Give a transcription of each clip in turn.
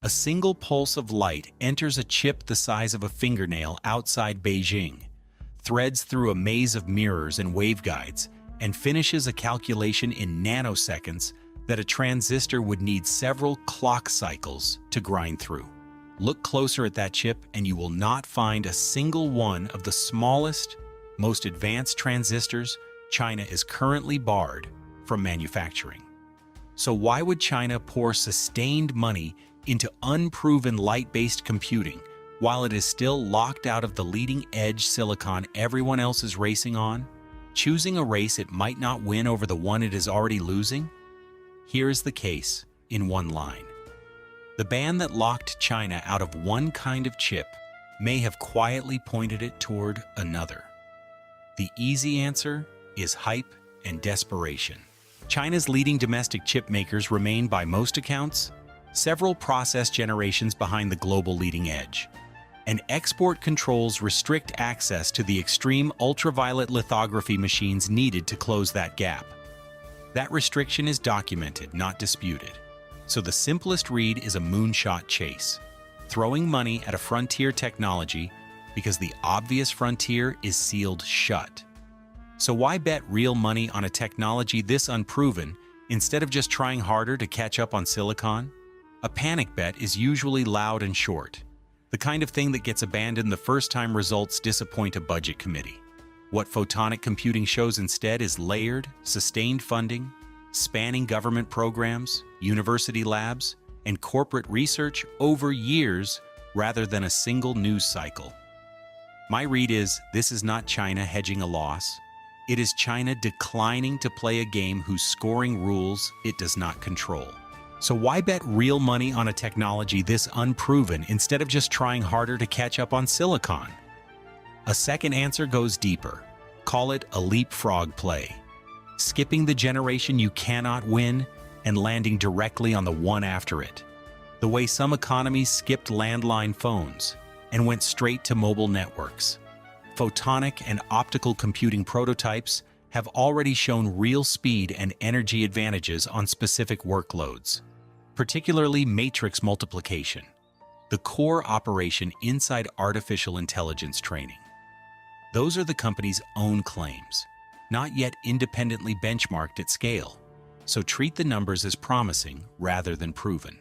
A single pulse of light enters a chip the size of a fingernail outside Beijing, threads through a maze of mirrors and waveguides, and finishes a calculation in nanoseconds that a transistor would need several clock cycles to grind through. Look closer at that chip and you will not find a single one of the smallest, most advanced transistors China is currently barred from manufacturing. So why would China pour sustained money into unproven light-based computing while it is still locked out of the leading-edge silicon everyone else is racing on, choosing a race it might not win over the one it is already losing? Here is the case in one line. The ban that locked China out of one kind of chip may have quietly pointed it toward another. The easy answer is hype and desperation. China's leading domestic chip makers remain, by most accounts, several process generations behind the global leading edge, and export controls restrict access to the extreme ultraviolet lithography machines needed to close that gap. That restriction is documented, not disputed. So the simplest read is a moonshot chase, throwing money at a frontier technology because the obvious frontier is sealed shut. So why bet real money on a technology this unproven instead of just trying harder to catch up on silicon? A panic bet is usually loud and short, the kind of thing that gets abandoned the first time results disappoint a budget committee. What photonic computing shows instead is layered, sustained funding, spanning government programs, university labs, and corporate research over years rather than a single news cycle. My read is, this is not China hedging a loss. It is China declining to play a game whose scoring rules it does not control. So why bet real money on a technology this unproven instead of just trying harder to catch up on silicon? A second answer goes deeper. Call it a leapfrog play. Skipping the generation you cannot win and landing directly on the one after it. The way some economies skipped landline phones and went straight to mobile networks. Photonic and optical computing prototypes have already shown real speed and energy advantages on specific workloads, particularly matrix multiplication, the core operation inside artificial intelligence training. Those are the company's own claims, not yet independently benchmarked at scale, so treat the numbers as promising rather than proven.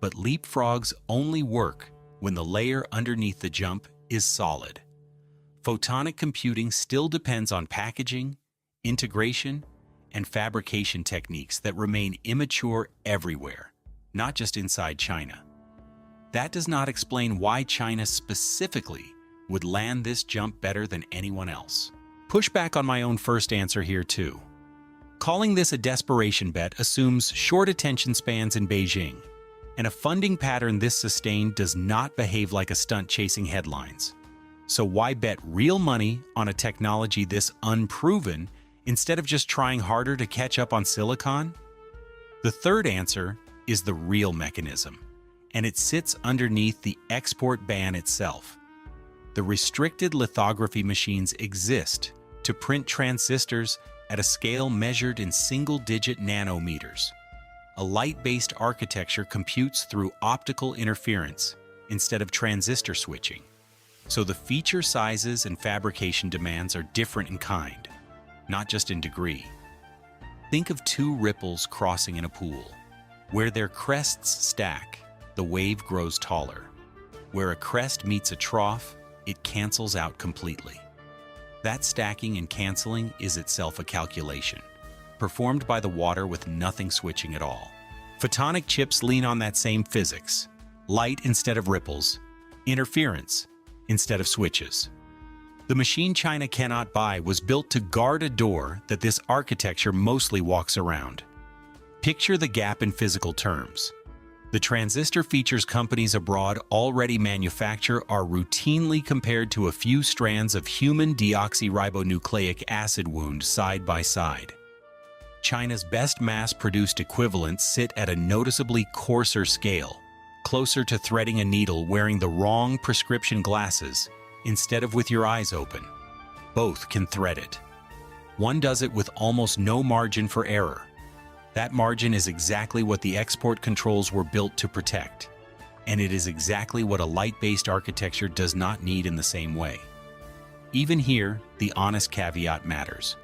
But leapfrogs only work when the layer underneath the jump is solid. Photonic computing still depends on packaging, integration, and fabrication techniques that remain immature everywhere, not just inside China. That does not explain why China specifically would land this jump better than anyone else. Push back on my own first answer here too. Calling this a desperation bet assumes short attention spans in Beijing, and a funding pattern this sustained does not behave like a stunt chasing headlines. So why bet real money on a technology this unproven instead of just trying harder to catch up on silicon? The third answer is the real mechanism, and it sits underneath the export ban itself. The restricted lithography machines exist to print transistors at a scale measured in single-digit nanometers. A light-based architecture computes through optical interference instead of transistor switching. So the feature sizes and fabrication demands are different in kind, not just in degree. Think of two ripples crossing in a pool. Where their crests stack, the wave grows taller. Where a crest meets a trough, it cancels out completely. That stacking and canceling is itself a calculation, performed by the water with nothing switching at all. Photonic chips lean on that same physics: light instead of ripples, interference instead of switches. The machine China cannot buy was built to guard a door that this architecture mostly walks around. Picture the gap in physical terms. The transistor features companies abroad already manufacture are routinely compared to a few strands of human deoxyribonucleic acid wound side by side. China's best mass-produced equivalents sit at a noticeably coarser scale, closer to threading a needle wearing the wrong prescription glasses instead of with your eyes open. Both can thread it. One does it with almost no margin for error. That margin is exactly what the export controls were built to protect. and it is exactly what a light-based architecture does not need in the same way. Even here, the honest caveat matters.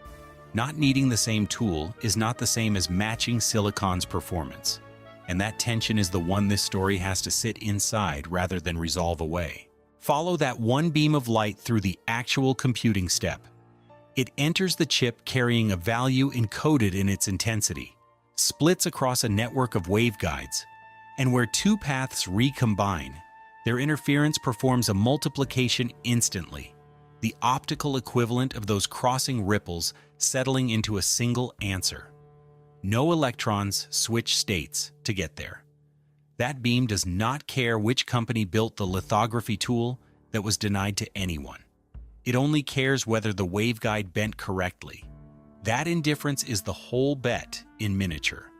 Not needing the same tool is not the same as matching silicon's performance, and that tension is the one this story has to sit inside rather than resolve away. Follow that one beam of light through the actual computing step. It enters the chip carrying a value encoded in its intensity, splits across a network of waveguides, and where two paths recombine, their interference performs a multiplication instantly, the optical equivalent of those crossing ripples settling into a single answer. No electrons switch states to get there. That beam does not care which company built the lithography tool that was denied to anyone. It only cares whether the waveguide bent correctly. That indifference is the whole bet in miniature.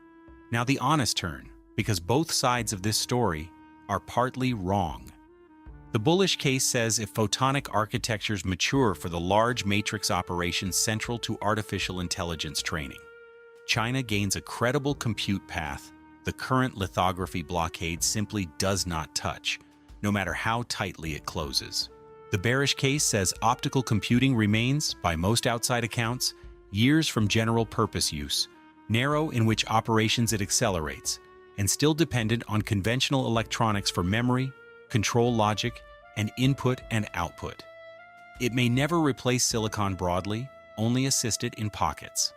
Now the honest turn, because both sides of this story are partly wrong. The bullish case says if photonic architectures mature for the large matrix operations central to artificial intelligence training, China gains a credible compute path the current lithography blockade simply does not touch, no matter how tightly it closes. The bearish case says optical computing remains, by most outside accounts, years from general-purpose use, narrow in which operations it accelerates, and still dependent on conventional electronics for memory, control logic, and input and output. It may never replace silicon broadly, only assist it in pockets.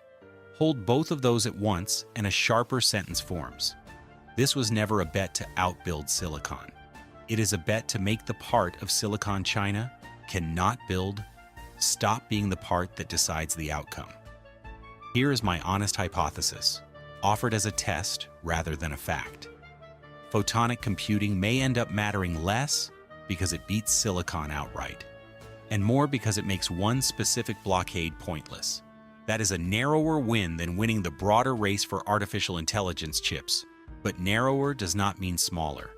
Hold both of those at once and a sharper sentence forms. This was never a bet to outbuild silicon. It is a bet to make the part of silicon China cannot build stop being the part that decides the outcome. Here is my honest hypothesis, offered as a test rather than a fact. Photonic computing may end up mattering less because it beats silicon outright, and more because it makes one specific blockade pointless. That is a narrower win than winning the broader race for artificial intelligence chips, but narrower does not mean smaller.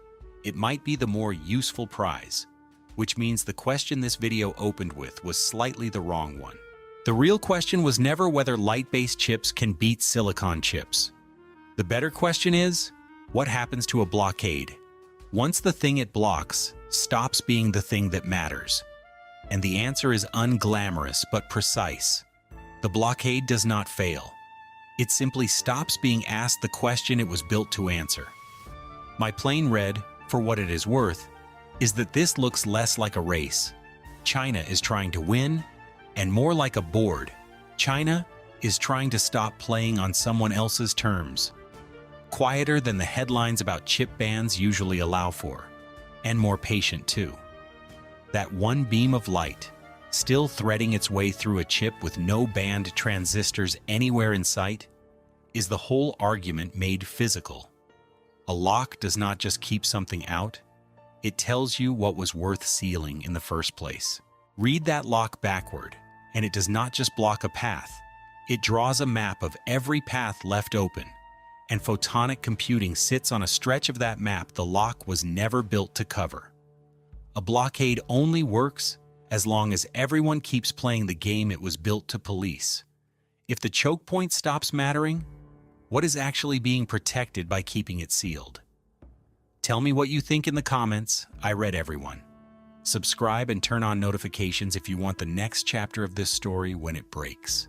It might be the more useful prize, which means the question this video opened with was slightly the wrong one. The real question was never whether light-based chips can beat silicon chips. The better question is, what happens to a blockade once the thing it blocks stops being the thing that matters? And the answer is unglamorous but precise. The blockade does not fail. It simply stops being asked the question it was built to answer. My plain read, for what it is worth, is that this looks less like a race. China is trying to win, and more like a board. China is trying to stop playing on someone else's terms. Quieter than the headlines about chip bans usually allow for, and more patient too. That one beam of light, still threading its way through a chip with no banned transistors anywhere in sight, is the whole argument made physical. A lock does not just keep something out, it tells you what was worth sealing in the first place. Read that lock backward, and it does not just block a path, it draws a map of every path left open, and photonic computing sits on a stretch of that map the lock was never built to cover. A blockade only works as long as everyone keeps playing the game it was built to police. If the choke point stops mattering, what is actually being protected by keeping it sealed? Tell me what you think in the comments. I read everyone. Subscribe and turn on notifications if you want the next chapter of this story when it breaks.